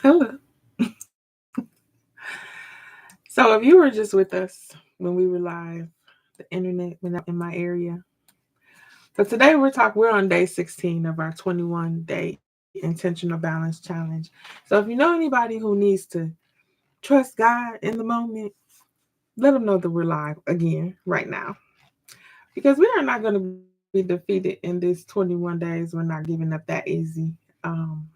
Hello. So if you were just with us when we were live, the internet went out in my area. So today we're on day 16 of our 21-day intentional balance challenge. So if you know anybody who needs to trust God in the moment, let them know that we're live again right now. Because we are not going to be defeated in this 21 days. We're not giving up that easy. Um,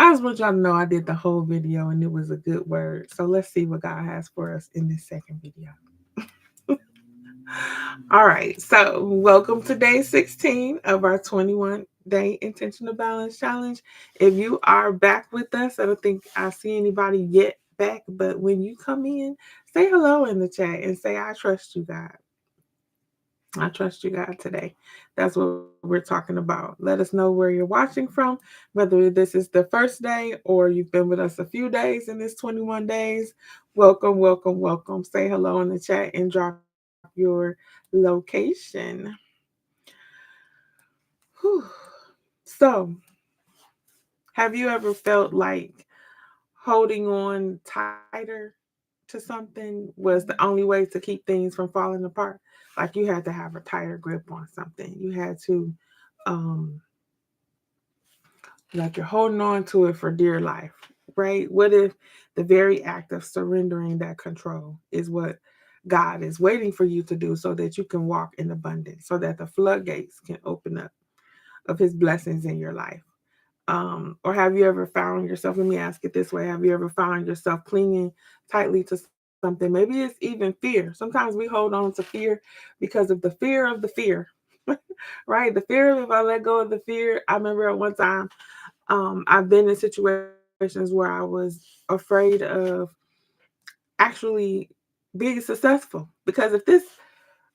I just want y'all to know I did the whole video and it was a good word. So let's see what God has for us in this second video. All right. So welcome to day 16 of our 21-day intentional balance challenge. If you are back with us, I don't think I see anybody yet back, but when you come in, say hello in the chat and say, I trust you, God. I trust you, God, today. That's what we're talking about. Let us know where you're watching from, whether this is the first day or you've been with us a few days in this 21 days. Welcome, welcome, welcome. Say hello in the chat and drop your location. Whew. So, have you ever felt like holding on tighter to something was the only way to keep things from falling apart? Like you had to have a tighter grip on something. You had to um like you're holding on to it for dear life, right? What if the very act of surrendering that control is what God is waiting for you to do so that you can walk in abundance, so that the floodgates can open up of his blessings in your life? Or have you ever found yourself, let me ask it this way, have you ever found yourself clinging tightly to something? Maybe it's even fear. Sometimes we hold on to fear because of the fear, right? The fear of if I let go of the fear. I remember at one time, I've been in situations where I was afraid of actually being successful because if this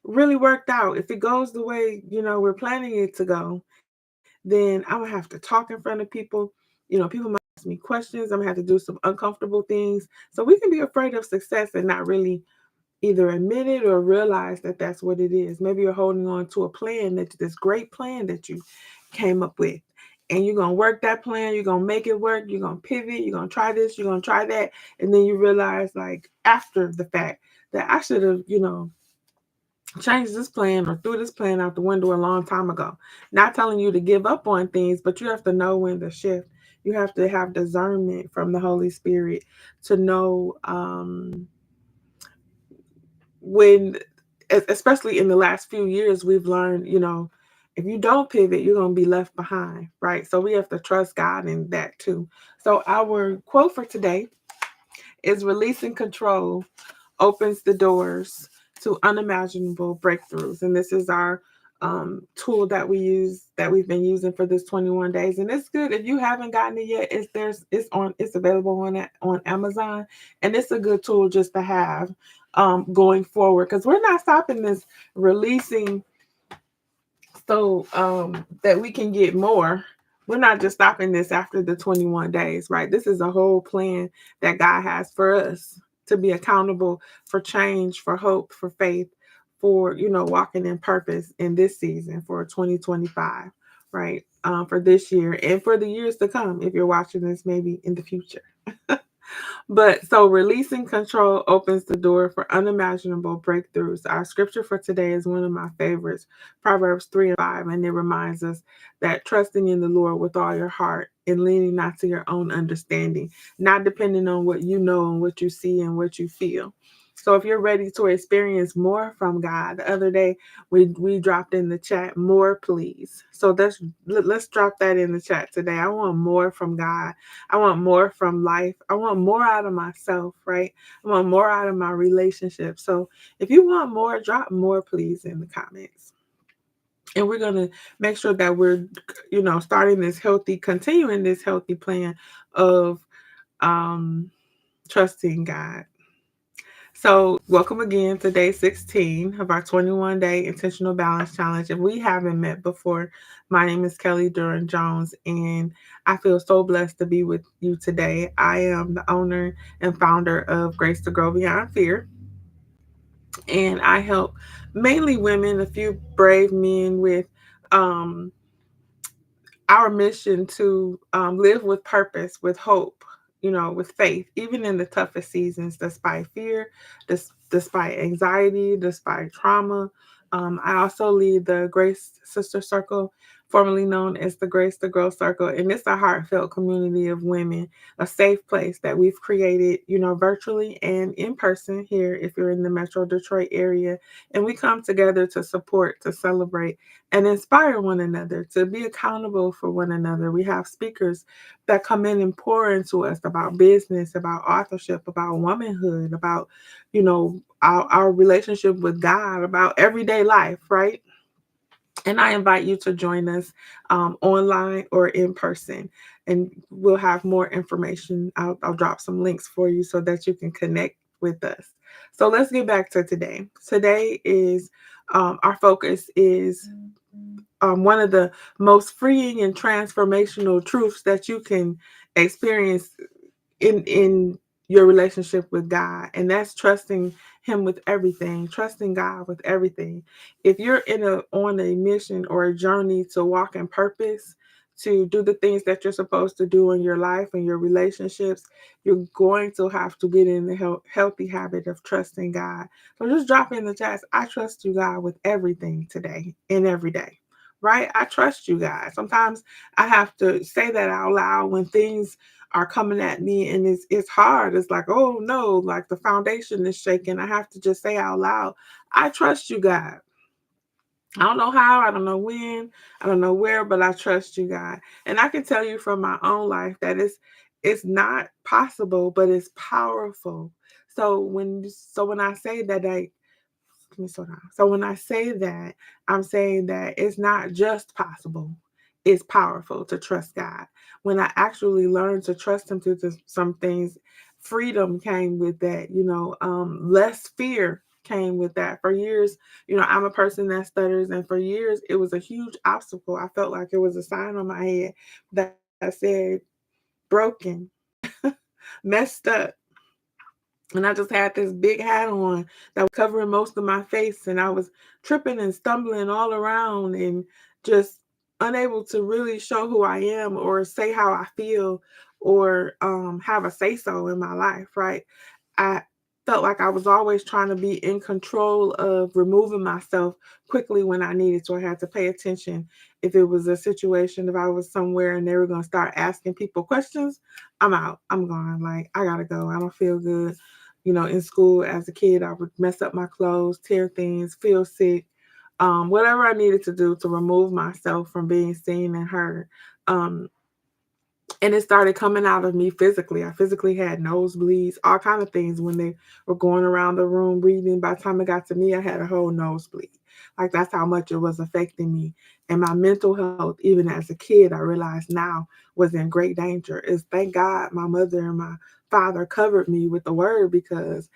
really worked out, if it goes the way, we're planning it to go, then I'm gonna have to talk in front of people. People might ask me questions. I'm gonna have to do some uncomfortable things. So we can be afraid of success and not really either admit it or realize that that's what it is. Maybe you're holding on to a plan, that this great plan that you came up with. And you're gonna work that plan, you're gonna make it work, you're gonna pivot, you're gonna try this, you're gonna try that, and then you realize like after the fact that I should have, change this plan or threw this plan out the window a long time ago. Not telling you to give up on things, but you have to know when to shift. You have to have discernment from the Holy Spirit to know when, especially in the last few years, we've learned, if you don't pivot, you're going to be left behind, right? So we have to trust God in that too. So our quote for today is releasing control opens the doors to unimaginable breakthroughs. And this is our tool that we've been using for this 21 days. And it's good. If you haven't gotten it yet, it's available on Amazon. And it's a good tool just to have going forward. Because we're not stopping this releasing so that we can get more. We're not just stopping this after the 21 days, right? This is a whole plan that God has for us to be accountable for change, for hope, for faith, for, walking in purpose in this season for 2025, right? For this year and for the years to come, if you're watching this maybe in the future. But so releasing control opens the door for unimaginable breakthroughs. Our scripture for today is one of my favorites, Proverbs 3:5, and it reminds us that trusting in the Lord with all your heart and leaning not to your own understanding, not depending on what you know and what you see and what you feel. So if you're ready to experience more from God, the other day we dropped in the chat, more please. So let's drop that in the chat today. I want more from God. I want more from life. I want more out of myself, right? I want more out of my relationship. So if you want more, drop more please in the comments. And we're going to make sure that we're, starting this continuing this healthy plan of trusting God. So, welcome again to day 16 of our 21-day intentional balance challenge. If we haven't met before, my name is Kelly Duren-Jones, and I feel so blessed to be with you today. I am the owner and founder of Grace to Grow Beyond Fear, and I help mainly women, a few brave men with um, our mission to live with purpose, with hope, with faith, even in the toughest seasons, despite fear, despite anxiety, despite trauma. I also lead the Grace Sister Circle, formerly known as the Grace to Grow Circle, and it's a heartfelt community of women, a safe place that we've created, virtually and in person here if you're in the Metro Detroit area. And we come together to support, to celebrate, and inspire one another, to be accountable for one another. We have speakers that come in and pour into us about business, about authorship, about womanhood, about, our relationship with God, about everyday life, right? And I invite you to join us online or in person. And we'll have more information. I'll drop some links for you so that you can connect with us. So let's get back to today. Today is our focus is one of the most freeing and transformational truths that you can experience in your relationship with God, and that's trusting him with everything, trusting God with everything. If you're on a mission or a journey to walk in purpose, to do the things that you're supposed to do in your life and your relationships, you're going to have to get in the healthy habit of trusting God. So just drop in the chat. I trust you, God, with everything today and every day. Right? I trust you, God. Sometimes I have to say that out loud when things are coming at me and it's hard. It's like, oh no, like the foundation is shaking. I have to just say out loud, I trust you, God. I don't know how, I don't know when, I don't know where, but I trust you, God. And I can tell you from my own life that it's not possible, but it's powerful. So when I say that let me slow down. So when I say that, I'm saying that it's not just possible, it's powerful to trust God. When I actually learned to trust Him through some things, freedom came with that, less fear came with that. For years, I'm a person that stutters, and for years, it was a huge obstacle. I felt like it was a sign on my head that said, broken, messed up. And I just had this big hat on that was covering most of my face, and I was tripping and stumbling all around and just unable to really show who I am or say how I feel or have a say so in my life, right? I felt like I was always trying to be in control of removing myself quickly when I needed to. I had to pay attention. If it was a situation, if I was somewhere and they were going to start asking people questions, I'm out. I'm gone. Like, I got to go. I don't feel good. In school as a kid, I would mess up my clothes, tear things, feel sick, whatever I needed to do to remove myself from being seen and heard. Um, and it started coming out of me physically. I physically had nosebleeds, all kind of things when they were going around the room reading. By the time it got to me, I had a whole nosebleed. Like, that's how much it was affecting me. And my mental health, even as a kid, I realized now was in great danger. Is thank God my mother and my father covered me with the word, because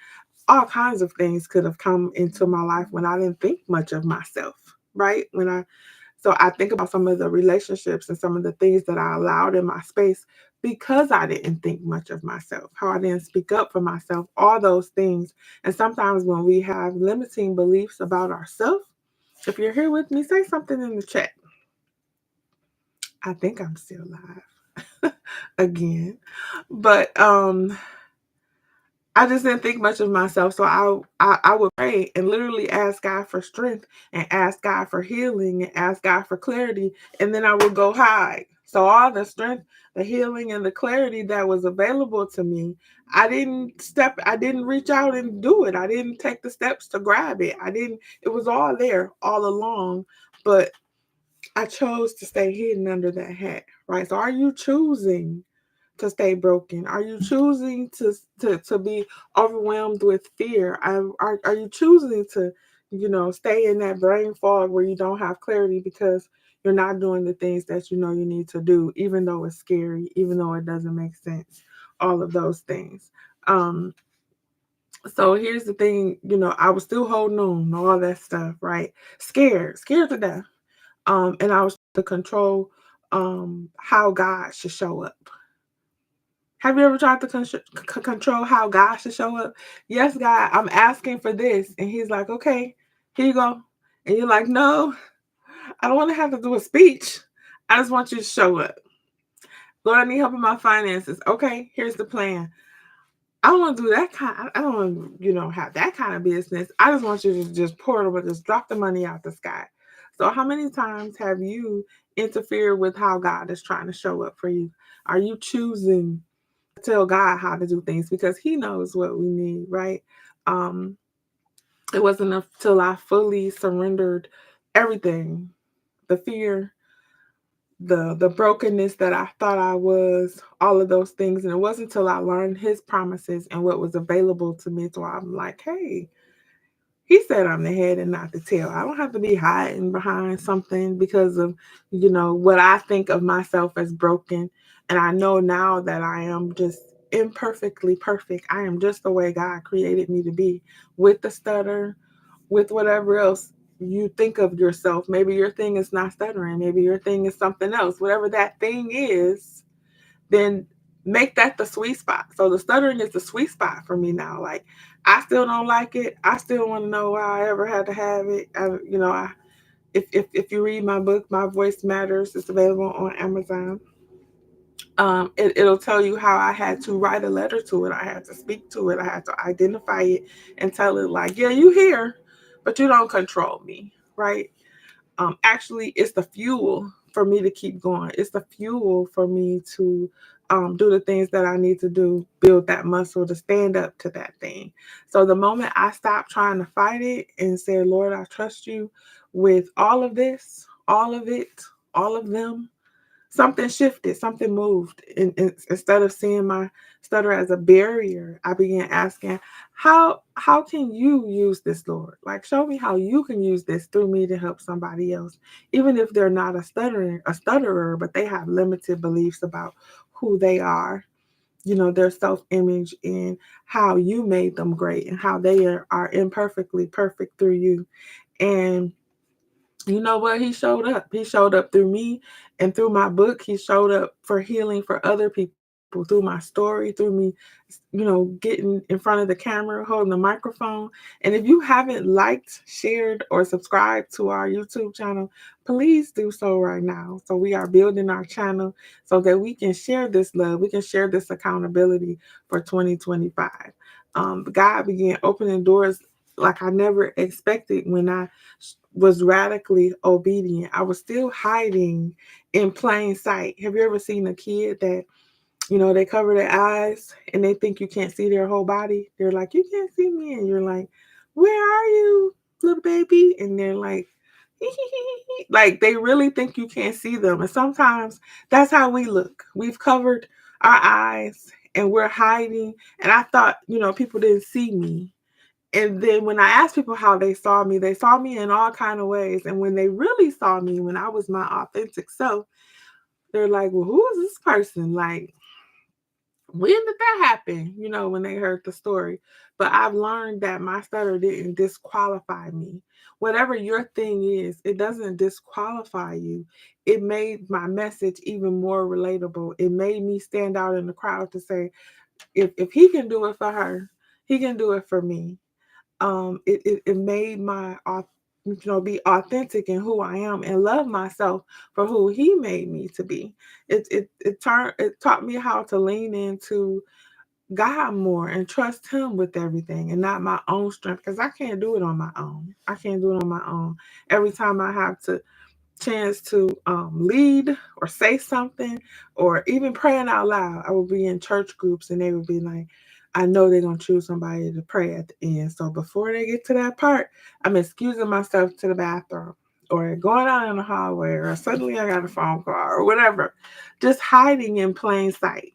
all kinds of things could have come into my life when I didn't think much of myself, right? So I think about some of the relationships and some of the things that I allowed in my space because I didn't think much of myself, how I didn't speak up for myself, all those things. And sometimes when we have limiting beliefs about ourselves, if you're here with me, say something in the chat. I think I'm still live again. But I just didn't think much of myself. So I would pray and literally ask God for strength and ask God for healing and ask God for clarity. And then I would go hide. So all the strength, the healing, and the clarity that was available to me, I didn't reach out and do it. I didn't take the steps to grab it. It was all there all along. But I chose to stay hidden under that hat, right? So are you choosing to stay broken? Are you choosing to be overwhelmed with fear? Are you choosing to, stay in that brain fog where you don't have clarity because you're not doing the things that you know you need to do, even though it's scary, even though it doesn't make sense, all of those things. So here's the thing, I was still holding on, all that stuff, right? Scared to death. And I was to control how God should show up. Have you ever tried to control how God should show up? Yes, God, I'm asking for this. And He's like, okay, here you go. And you're like, no, I don't want to have to do a speech. I just want you to show up. Lord, I need help in my finances. Okay, here's the plan. I don't want to do that kind. I don't want to, have that kind of business. I just want you to just pour it over, just drop the money out the sky. So, how many times have you interfered with how God is trying to show up for you? Are you choosing to tell God how to do things because He knows what we need, right? Um, it wasn't until I fully surrendered everything, the fear, the brokenness that I thought I was, all of those things. And it wasn't until I learned his promises and what was available to me. So I'm like, hey, he said I'm the head and not the tail. I don't have to be hiding behind something because of, what I think of myself as broken. And I know now that I am just imperfectly perfect. I am just the way God created me to be, with the stutter, with whatever else you think of yourself. Maybe your thing is not stuttering. Maybe your thing is something else. Whatever that thing is, then make that the sweet spot. So the stuttering is the sweet spot for me now. Like, I still don't like it. I still want to know why I ever had to have it. If you read my book, My Voice Matters, it's available on Amazon. It'll tell you how I had to write a letter to it. I had to speak to it. I had to identify it and tell it like, yeah, you here, but you don't control me, right? Actually, it's the fuel for me to keep going. It's the fuel for me to do the things that I need to do, build that muscle to stand up to that thing. So the moment I stop trying to fight it and say, Lord, I trust you with all of this, all of it, all of them, something shifted, something moved. And instead of seeing my stutter as a barrier, I began asking, how can you use this, Lord? Like, show me how you can use this through me to help somebody else, even if they're not a stutterer, but they have limited beliefs about who they are. Their self-image and how you made them great and how they are imperfectly perfect through you. And you know what? He showed up. He showed up through me and through my book. He showed up for healing for other people through my story, through me, getting in front of the camera, holding the microphone. And if you haven't liked, shared, or subscribed to our YouTube channel, please do so right now. So we are building our channel so that we can share this love, we can share this accountability for 2025. God began opening doors like I never expected when I was radically obedient. I was still hiding in plain sight. Have you ever seen a kid that, they cover their eyes and they think you can't see their whole body? They're like, you can't see me. And you're like, where are you, little baby? And they're like, like they really think you can't see them. And sometimes that's how we look. We've covered our eyes and we're hiding. And I thought, people didn't see me. And then when I asked people how they saw me in all kind of ways. And when they really saw me, when I was my authentic self, they're like, well, who is this person? Like, when did that happen? When they heard the story. But I've learned that my stutter didn't disqualify me. Whatever your thing is, it doesn't disqualify you. It made my message even more relatable. It made me stand out in the crowd to say, if he can do it for her, he can do it for me. It made my be authentic in who I am and love myself for who he made me to be. It taught me how to lean into God more and trust him with everything and not my own strength, because I can't do it on my own. I can't do it on my own. Every time I have to chance to lead or say something or even praying out loud, I would be in church groups and they would be like, I know they're going to choose somebody to pray at the end. So before they get to that part, I'm excusing myself to the bathroom or going out in the hallway, or suddenly I got a phone call or whatever. Just hiding in plain sight.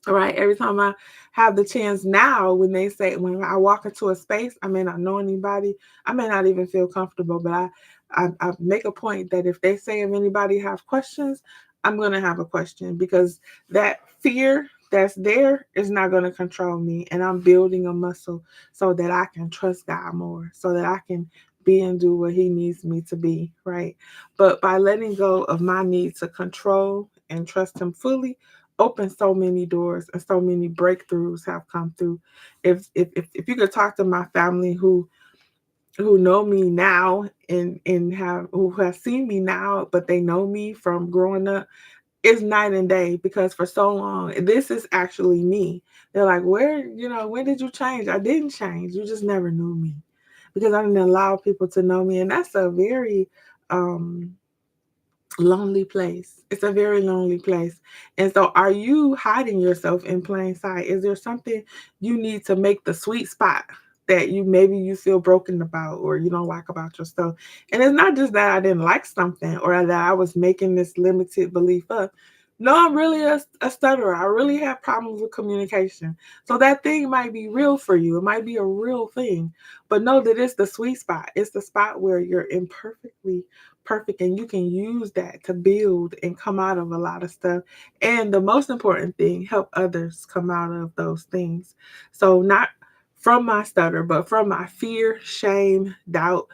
All right. Every time I have the chance now, when I walk into a space, I may not know anybody. I may not even feel comfortable, but I make a point that if they say if anybody have questions, I'm going to have a question, because that fear that's there is not going to control me. And I'm building a muscle so that I can trust God more, so that I can be and do what he needs me to be. Right. But by letting go of my need to control and trust him fully, opened so many doors and so many breakthroughs have come through. If you could talk to my family who know me now and have who have seen me now, but they know me from growing up, It's night and day because for so long, this is actually me. They're like, where, when did you change? I didn't change. You just never knew me because I didn't allow people to know me. And that's a very um, lonely place. It's a very lonely place. And so, are you hiding yourself in plain sight? Is there something you need to make the sweet spot that you feel broken about or you don't like about yourself? And it's not just that I didn't like something or that I was making this limited belief up. No, I'm really a stutterer. I really have problems with communication. So that thing might be real for you. It might be a real thing. But know that it's the sweet spot. It's the spot where you're imperfectly perfect and you can use that to build and come out of a lot of stuff. And the most important thing, help others come out of those things. So not from my stutter, but from my fear, shame, doubt,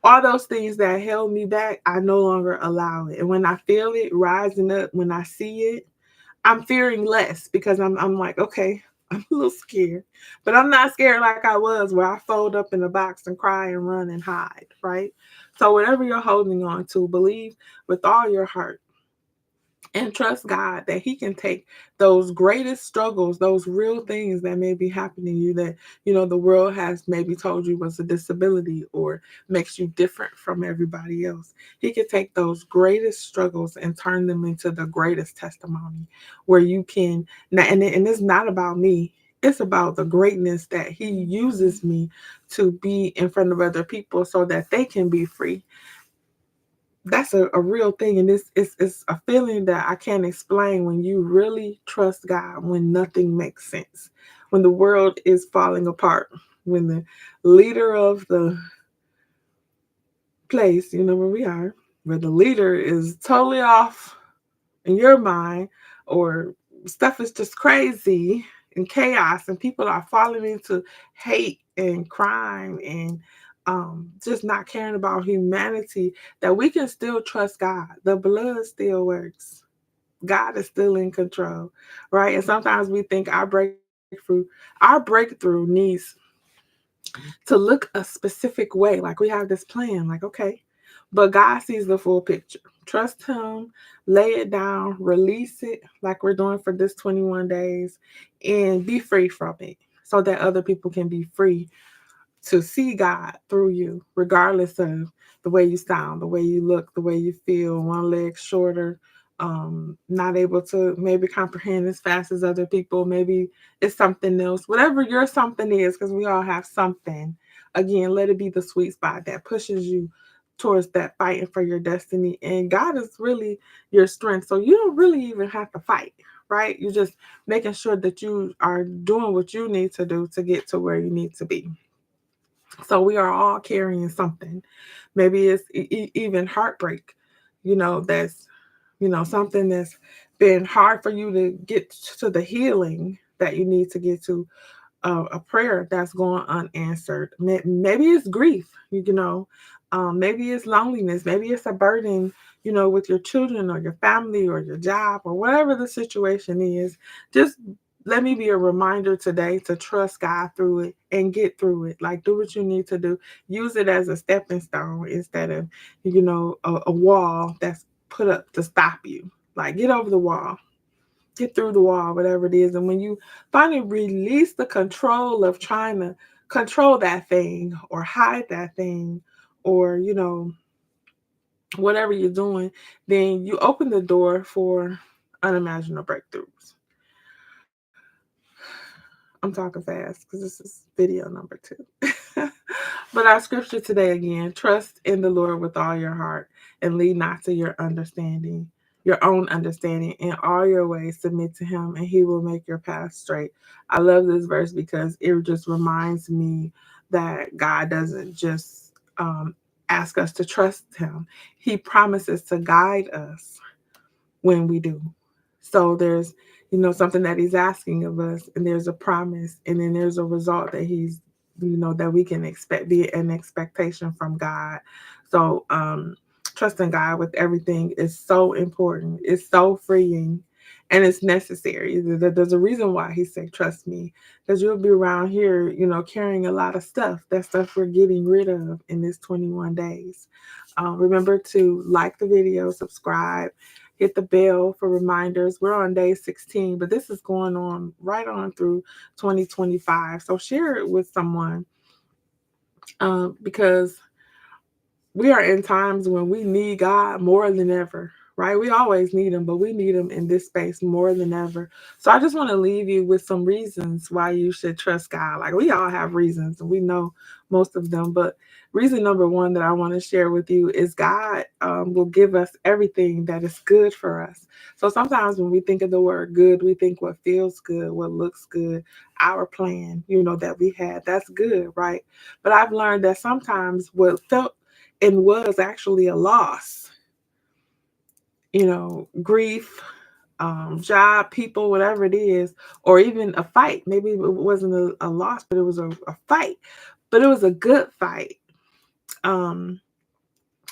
all those things that held me back, I no longer allow it. And when I feel it rising up, when I see it, I'm fearing less because I'm like, okay, I'm a little scared. But I'm not scared like I was where I fold up in a box and cry and run and hide, right? So whatever you're holding on to, believe with all your heart and trust God that He can take those greatest struggles, those real things that may be happening to you that, the world has maybe told you was a disability or makes you different from everybody else. He can take those greatest struggles and turn them into the greatest testimony where you can, and it's not about me. It's about the greatness that He uses me to be in front of other people so that they can be free. That's a real thing. And it's a feeling that I can't explain when you really trust God, when nothing makes sense, when the world is falling apart, when the leader of the place, where we are, where the leader is totally off in your mind, or stuff is just crazy and chaos, and people are falling into hate and crime and just not caring about humanity, that we can still trust God. The blood still works. God is still in control, right? And sometimes we think our breakthrough needs to look a specific way. Like we have this plan, like, okay, but God sees the full picture. Trust Him, lay it down, release it like we're doing for this 21 days, and be free from it so that other people can be free to see God through you, regardless of the way you sound, the way you look, the way you feel, one leg shorter, not able to maybe comprehend as fast as other people. Maybe it's something else. Whatever your something is, because we all have something. Again, let it be the sweet spot that pushes you towards that fighting for your destiny. And God is really your strength. So you don't really even have to fight, right? You're just making sure that you are doing what you need to do to get to where you need to be. So we are all carrying something. Maybe it's even heartbreak, that's, something that's been hard for you to get to the healing that you need to get to, a prayer that's going unanswered. Maybe it's grief, maybe it's loneliness, maybe it's a burden, with your children or your family or your job or whatever the situation is. Just let me be a reminder today to trust God through it and get through it. Like, do what you need to do. Use it as a stepping stone instead of, a wall that's put up to stop you. Like, get over the wall, get through the wall, whatever it is. And when you finally release the control of trying to control that thing or hide that thing, or, whatever you're doing, then you open the door for unimaginable breakthroughs. I'm talking fast because this is video number 2. But our scripture today again, trust in the Lord with all your heart and lead not to your own understanding. In all your ways, submit to Him and He will make your path straight. I love this verse because it just reminds me that God doesn't just ask us to trust Him, He promises to guide us when we do. So there's, something that He's asking of us, and there's a promise, and then there's a result that He's, that we can expect, be an expectation from God. So trusting God with everything is so important. It's so freeing, and it's necessary. There's a reason why He said, "Trust me," because you'll be around here, carrying a lot of stuff. That stuff we're getting rid of in this 21 days. Remember to like the video, subscribe, hit the bell for reminders. We're on day 16, but this is going on right on through 2025. So share it with someone, because we are in times when we need God more than ever, right? We always need Him, but we need Him in this space more than ever. So I just want to leave you with some reasons why you should trust God. Like, we all have reasons, and we know most of them, but reason number one that I want to share with you is God will give us everything that is good for us. So sometimes when we think of the word good, we think what feels good, what looks good, our plan, that we had. That's good, right? But I've learned that sometimes what felt and was actually a loss, grief, job, people, whatever it is, or even a fight. Maybe it wasn't a loss, but it was a fight, but it was a good fight. Um,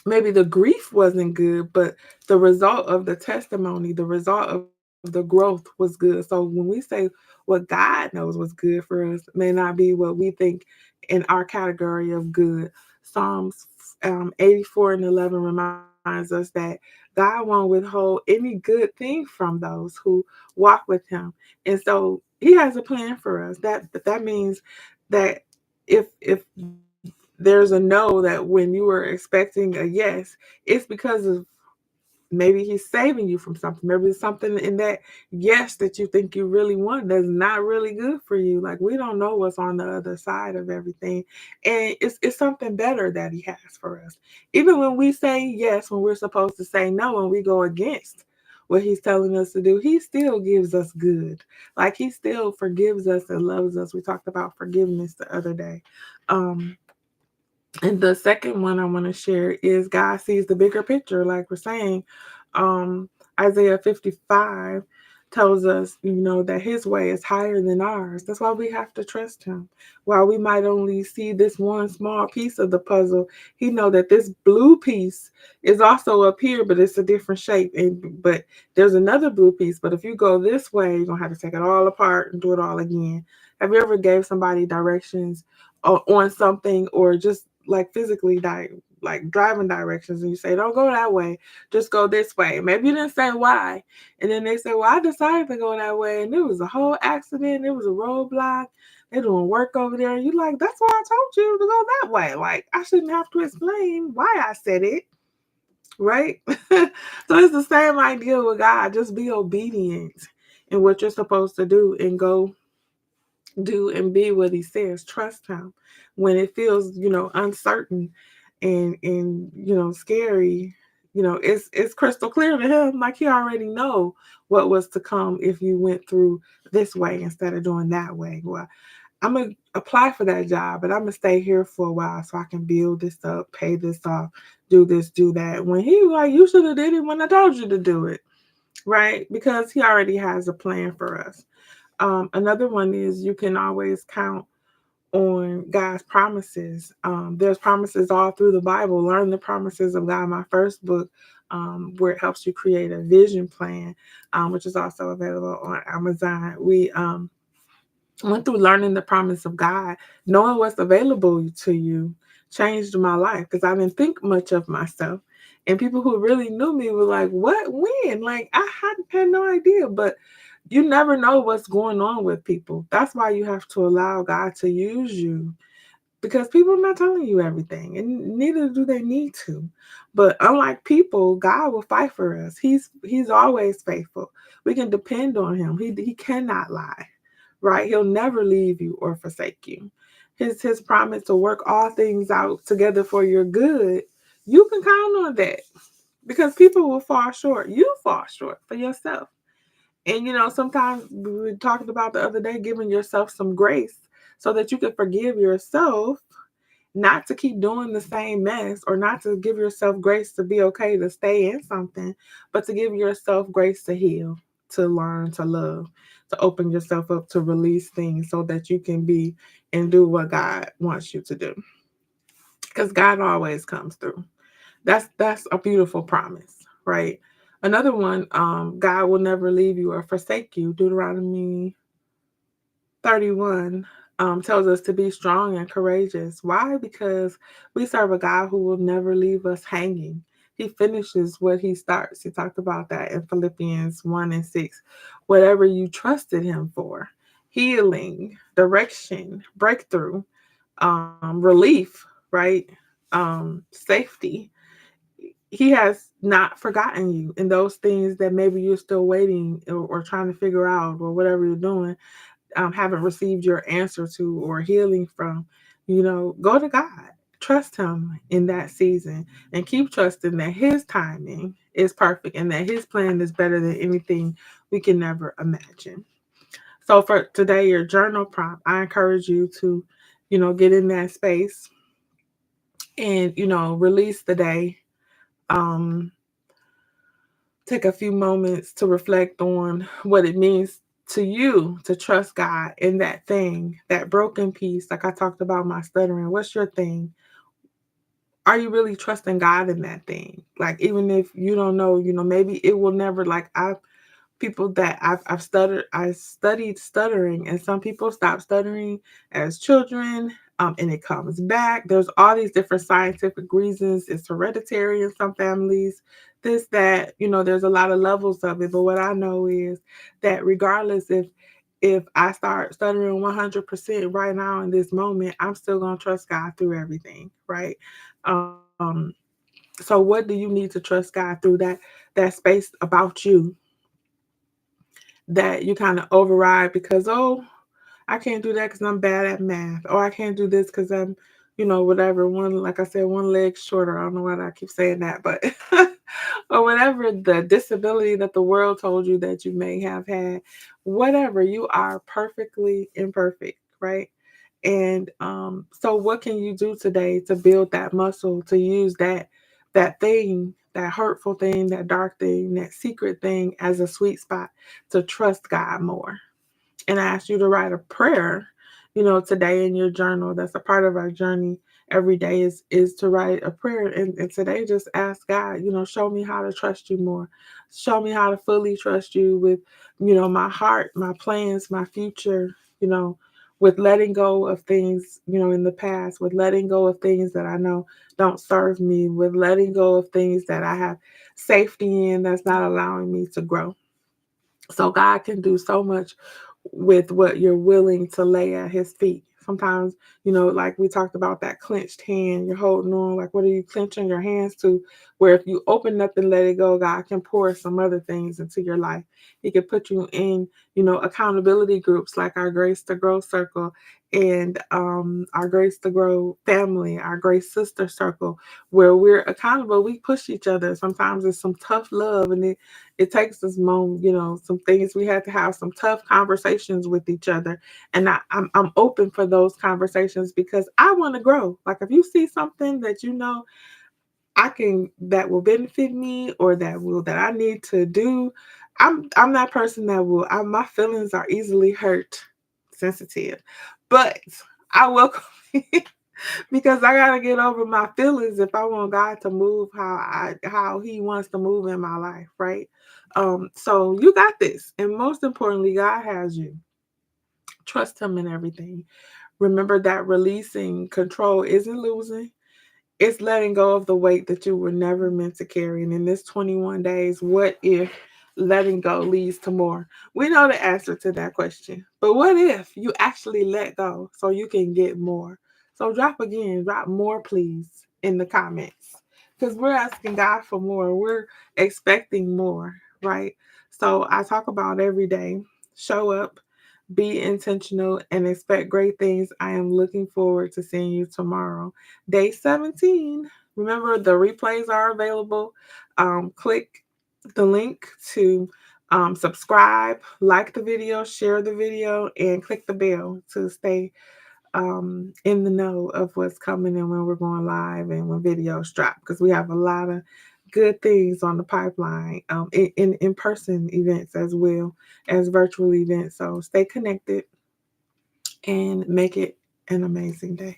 Maybe the grief wasn't good, but the result of the testimony, the result of the growth was good. So when we say what God knows was good for us, may not be what we think in our category of good. Psalms 84:11 reminds us that God won't withhold any good thing from those who walk with Him, and so He has a plan for us. That means that if there's a no, that when you were expecting a yes, it's because of maybe He's saving you from something. Maybe it's something in that yes that you think you really want that's not really good for you. Like, we don't know what's on the other side of everything. And it's something better that He has for us. Even when we say yes, when we're supposed to say no, and we go against what He's telling us to do, He still gives us good. Like, He still forgives us and loves us. We talked about forgiveness the other day. Um, and the second one I want to share is God sees the bigger picture, like we're saying. Um, Isaiah 55 tells us, that His way is higher than ours. That's why we have to trust Him. While we might only see this one small piece of the puzzle, He know that this blue piece is also up here, but it's a different shape. But there's another blue piece. But if you go this way, you're gonna have to take it all apart and do it all again. Have you ever gave somebody directions on something, or just like physically like driving directions, and you say, don't go that way, just go this way? Maybe you didn't say why, and then they say, well, I decided to go that way, and it was a whole accident, it was a roadblock, they're doing work over there, and you like, that's why I told you to go that way. Like, I shouldn't have to explain why I said it, right? So it's the same idea with God. Just be obedient in what you're supposed to do, and go do and be what He says. Trust Him when it feels, uncertain and scary. It's crystal clear to Him. Like, He already know what was to come if you went through this way instead of doing that way. Well, I'm gonna apply for that job, but I'm gonna stay here for a while so I can build this up, pay this off, do this, do that. When He like, you should have did it when I told you to do it, right? Because He already has a plan for us. Another one is, you can always count on God's promises. There's promises all through the Bible. Learn the Promises of God, my first book, where it helps you create a vision plan, which is also available on Amazon. We went through learning the promise of God, knowing what's available to you, changed my life, because I didn't think much of myself. And people who really knew me were like, what, when? Like, I had no idea. But you never know what's going on with people. That's why you have to allow God to use you, because people are not telling you everything, and neither do they need to. But unlike people, God will fight for us. He's always faithful. We can depend on Him. He cannot lie, right? He'll never leave you or forsake you. His promise to work all things out together for your good, you can count on that, because people will fall short. You fall short for yourself. And sometimes we were talking about the other day, giving yourself some grace so that you can forgive yourself, not to keep doing the same mess, or not to give yourself grace to be okay to stay in something, but to give yourself grace to heal, to learn, to love, to open yourself up to release things so that you can be and do what God wants you to do. Because God always comes through. That's a beautiful promise, right? Another one, God will never leave you or forsake you. Deuteronomy 31 tells us to be strong and courageous. Why? Because we serve a God who will never leave us hanging. he finishes what he starts. He talked about that in Philippians 1 and 6. Whatever you trusted him for, healing, direction, breakthrough, relief, right? Safety. He has not forgotten you. And those things that maybe you're still waiting or trying to figure out or whatever you're doing, haven't received your answer to or healing from, go to God. Trust Him in that season and keep trusting that His timing is perfect and that His plan is better than anything we can never imagine. So, for today, your journal prompt, I encourage you to, get in that space and, release the day. Um, Take a few moments to reflect on what it means to you to trust God in that thing, that broken piece. Like I talked about my stuttering. What's your thing? Are you really trusting God in that thing? Like, even if you don't know, maybe it will never, like, people that I studied stuttering, and some people stop stuttering as children, and it comes back. There's all these different scientific reasons. It's hereditary in some families, this, that, there's a lot of levels of it. But what I know is that regardless if I start stuttering 100% right now in this moment, I'm still going to trust God through everything, right? Um, so what do you need to trust God through that space about you that you kind of override because, oh, I can't do that because I'm bad at math, or I can't do this because I'm, whatever, one, like I said, one leg shorter. I don't know why I keep saying that, but or whatever the disability that the world told you that you may have had, whatever, you are perfectly imperfect, right? And so what can you do today to build that muscle, to use that thing, that hurtful thing, that dark thing, that secret thing as a sweet spot to trust God more? And I ask you to write a prayer, today in your journal. That's a part of our journey every day is to write a prayer. And today just ask God, show me how to trust you more. Show me how to fully trust you with, my heart, my plans, my future, with letting go of things, in the past, with letting go of things that I know don't serve me, with letting go of things that I have safety in that's not allowing me to grow. So God can do so much with what you're willing to lay at his feet. Sometimes, like we talked about that clenched hand, you're holding on, like what are you clenching your hands to? Where if you open up and let it go, God can pour some other things into your life. He can put you in, accountability groups like our Grace to Grow circle and our Grace to Grow family, our Grace Sister circle, where we're accountable. We push each other. Sometimes it's some tough love, and it takes us moment, some things we had to have some tough conversations with each other. And I'm open for those conversations because I want to grow. Like if you see something that that will benefit me or that I need to do, I'm that person that my feelings are easily hurt, sensitive. But I welcome because I gotta get over my feelings if I want God to move how He wants to move in my life, right? So you got this, and most importantly, God has you. Trust Him in everything. Remember that releasing control isn't losing; it's letting go of the weight that you were never meant to carry. And in this 21 days, what if letting go leads to more? We know the answer to that question. But what if you actually let go so you can get more? So drop more, please, in the comments. Because we're asking God for more. We're expecting more, right? So I talk about every day. Show up, be intentional, and expect great things. I am looking forward to seeing you tomorrow. Day 17. Remember, the replays are available. Click the link to subscribe, like the video, share the video, and click the bell to stay in the know of what's coming and when we're going live and when videos drop, because we have a lot of good things on the pipeline, in person events as well as virtual events. So stay connected and make it an amazing day.